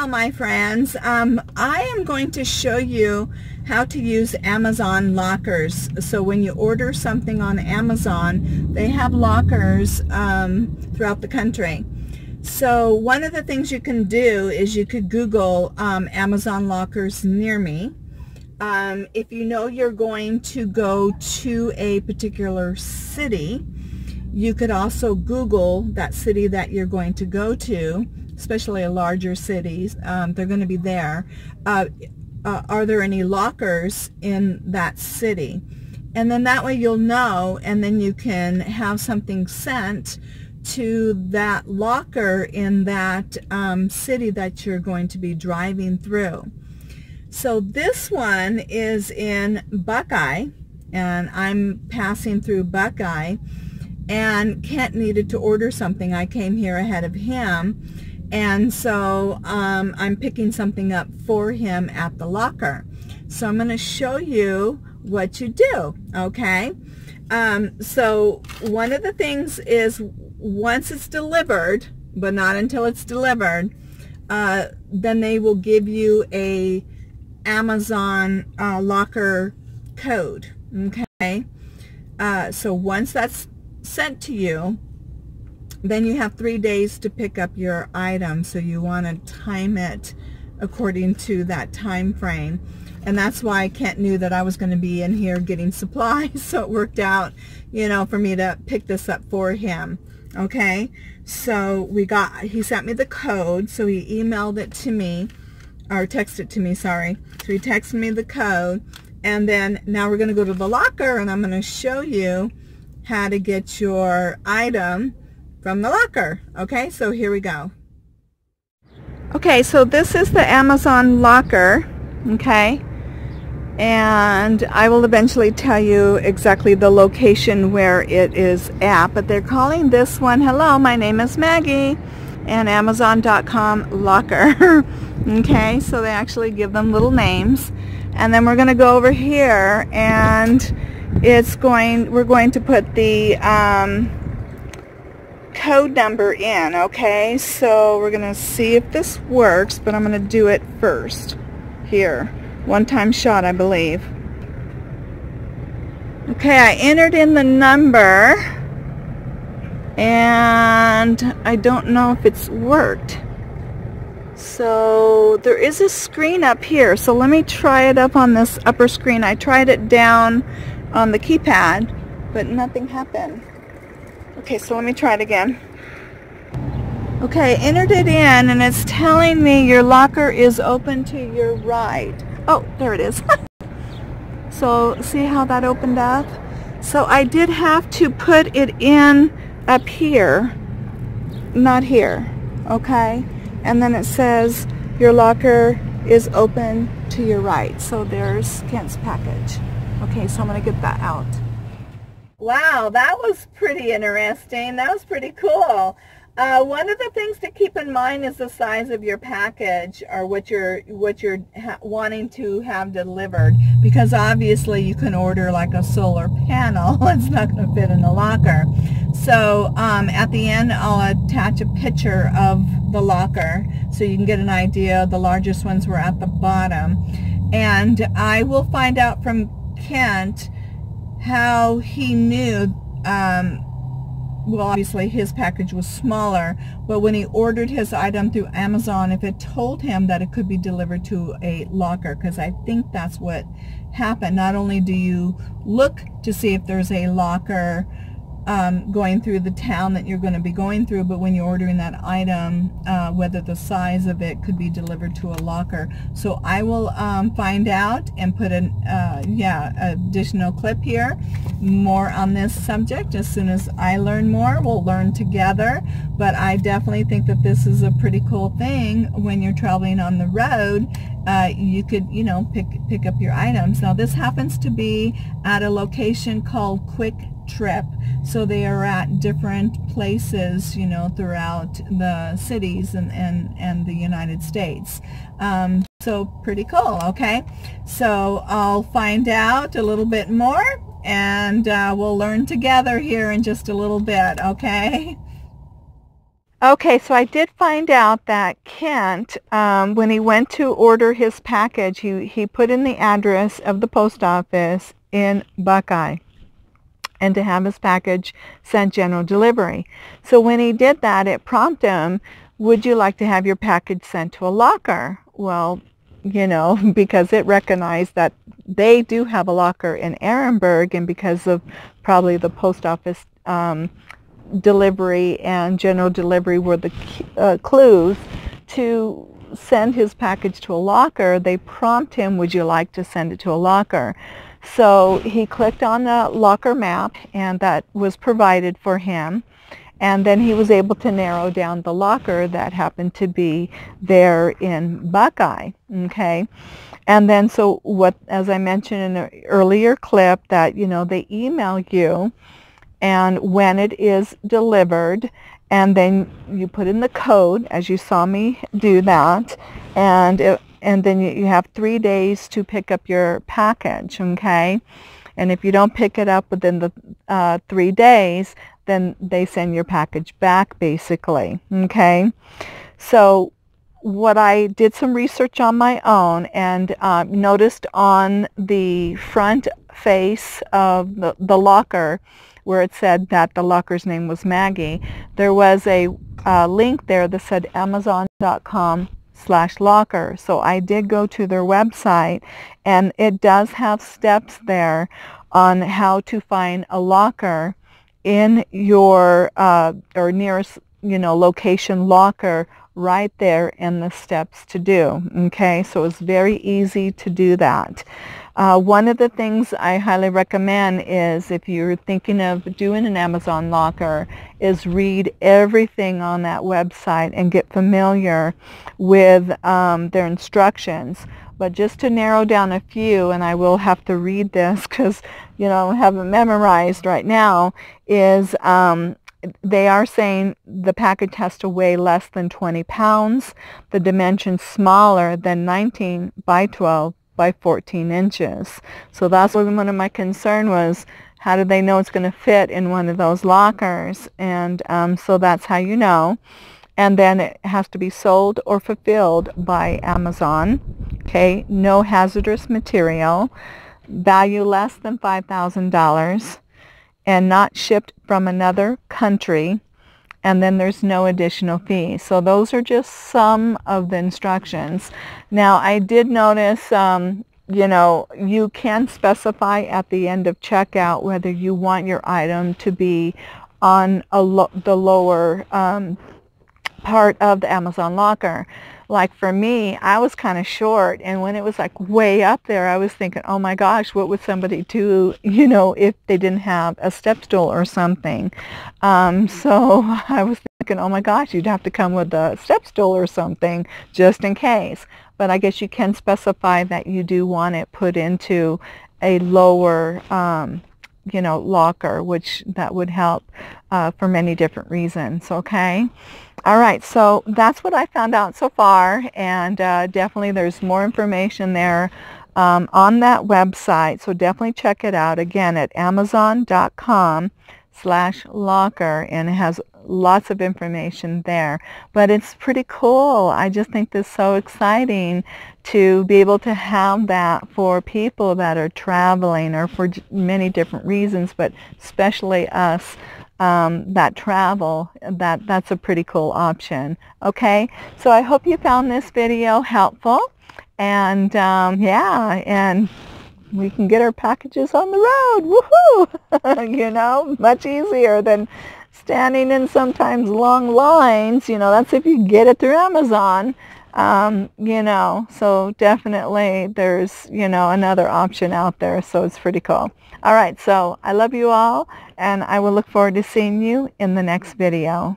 my friends. I am going to show you how to use Amazon lockers. So when you order something on Amazon, they have lockers throughout the country. So one of the things you can do is you could Google Amazon lockers near me. If you know you're going to go to a particular city, you could also Google that city that you're going to go to, especially larger cities. They're going to be there. Are there any lockers in that city? And then that way you'll know, and then you can have something sent to that locker in that city that you're going to be driving through. So this one is in Buckeye, and I'm passing through Buckeye, and Kent needed to order something. I came here ahead of him, and so I'm picking something up for him at the locker. So I'm going to show you what you do, okay? So one of the things is once it's delivered, but not until it's delivered, then they will give you a Amazon locker code, okay? So once that's sent to you, then you have 3 days to pick up your item. So you want to time it according to that time frame. And that's why Kent knew that I was going to be in here getting supplies, so it worked out, you know, for me to pick this up for him. Okay, so he sent me the code, so he emailed it to me, or texted it to me, sorry. So he texted me the code, and then now we're going to go to the locker, and I'm going to show you how to get your item from the locker. Okay, so here we go. Okay, so this is the Amazon locker, okay, and I will eventually tell you exactly the location where it is at, but they're calling this one, hello, my name is Maggie, and Amazon.com locker. Okay, so they actually give them little names, and then we're going to go over here, and we're going to put the code number in. Okay, so we're going to see if this works, but I'm going to do it first here. One-time shot, I believe. Okay, I entered in the number, and I don't know if it's worked. So there is a screen up here, so let me try it up on this upper screen. I tried it down on the keypad, but nothing happened. Okay, so let me try it again. Okay, entered it in, and it's telling me your locker is open to your right. Oh, there it is. So see how that opened up? So I did have to put it in up here, not here, okay? And then it says your locker is open to your right. So there's Kent's package. Okay, so I'm going to get that out. Wow, that was pretty interesting. That was pretty cool. One of the things to keep in mind is the size of your package, or what you're wanting to have delivered, because obviously you can order like a solar panel. It's not going to fit in the locker. So at the end I'll attach a picture of the locker so you can get an idea. The largest ones were at the bottom, and I will find out from Kent how he knew. Well, obviously his package was smaller, but when he ordered his item through Amazon, if it told him that it could be delivered to a locker, because I think that's what happened. Not only do you look to see if there's a locker going through the town that you're going to be going through, but when you're ordering that item, whether the size of it could be delivered to a locker. So I will find out and put an additional clip here, more on this subject. As soon as I learn more, we'll learn together. But I definitely think that this is a pretty cool thing when you're traveling on the road. You could, you know, pick up your items. Now this happens to be at a location called Quick Trip, so they are at different places, you know, throughout the cities and the United States. So pretty cool. Okay, so I'll find out a little bit more, and we'll learn together here in just a little bit. Okay. Okay, so I did find out that Kent, when he went to order his package, he put in the address of the post office in Buckeye and to have his package sent general delivery. So when he did that, it prompted him, would you like to have your package sent to a locker? Well, you know, because it recognized that they do have a locker in Ehrenberg, and because of probably the post office delivery and general delivery were the clues to send his package to a locker, they prompt him, would you like to send it to a locker? So he clicked on the locker map, and that was provided for him. And then he was able to narrow down the locker that happened to be there in Buckeye. Okay. And then so what, as I mentioned in an earlier clip, that, you know, they email you and when it is delivered, and then you put in the code, as you saw me do that, and then you have 3 days to pick up your package, okay? And if you don't pick it up within the 3 days, then they send your package back, basically, okay? So what I did some research on my own, and noticed on the front face of the locker, where it said that the locker's name was Maggie, there was a link there that said amazon.com/locker. So I did go to their website, and it does have steps there on how to find a locker in your or nearest, you know, location locker, right there in the steps to do. Okay, so it's very easy to do that. One of the things I highly recommend is, if you're thinking of doing an Amazon locker, is read everything on that website and get familiar with their instructions. But just to narrow down a few, and I will have to read this because, you know, I haven't memorized right now, is they are saying the package has to weigh less than 20 pounds, the dimensions smaller than 19 by 12 by 14 inches. So that's one of my concern was, how do they know it's going to fit in one of those lockers? And so that's how you know. And then it has to be sold or fulfilled by Amazon. Okay, no hazardous material, value less than $5,000, and not shipped from another country, and then there's no additional fee. So those are just some of the instructions. Now I did notice, you know, you can specify at the end of checkout whether you want your item to be on the lower part of the Amazon locker. Like for me, I was kind of short, and when it was like way up there, I was thinking, oh my gosh, what would somebody do, you know, if they didn't have a step stool or something. So I was thinking, oh my gosh, you'd have to come with a step stool or something just in case. But I guess you can specify that you do want it put into a lower you know, locker, which that would help for many different reasons. Okay. All right, so that's what I found out so far, and definitely there's more information there on that website, so definitely check it out again at amazon.com/locker, and it has lots of information there. But it's pretty cool. I just think this is so exciting to be able to have that for people that are traveling, or for many different reasons, but especially us that travel. That's a pretty cool option. Okay, so I hope you found this video helpful, and yeah, and we can get our packages on the road. Woohoo! You know, much easier than standing in sometimes long lines. You know, that's if you get it through Amazon. You know, so definitely there's, you know, another option out there, so it's pretty cool. All right, so I love you all, and I will look forward to seeing you in the next video.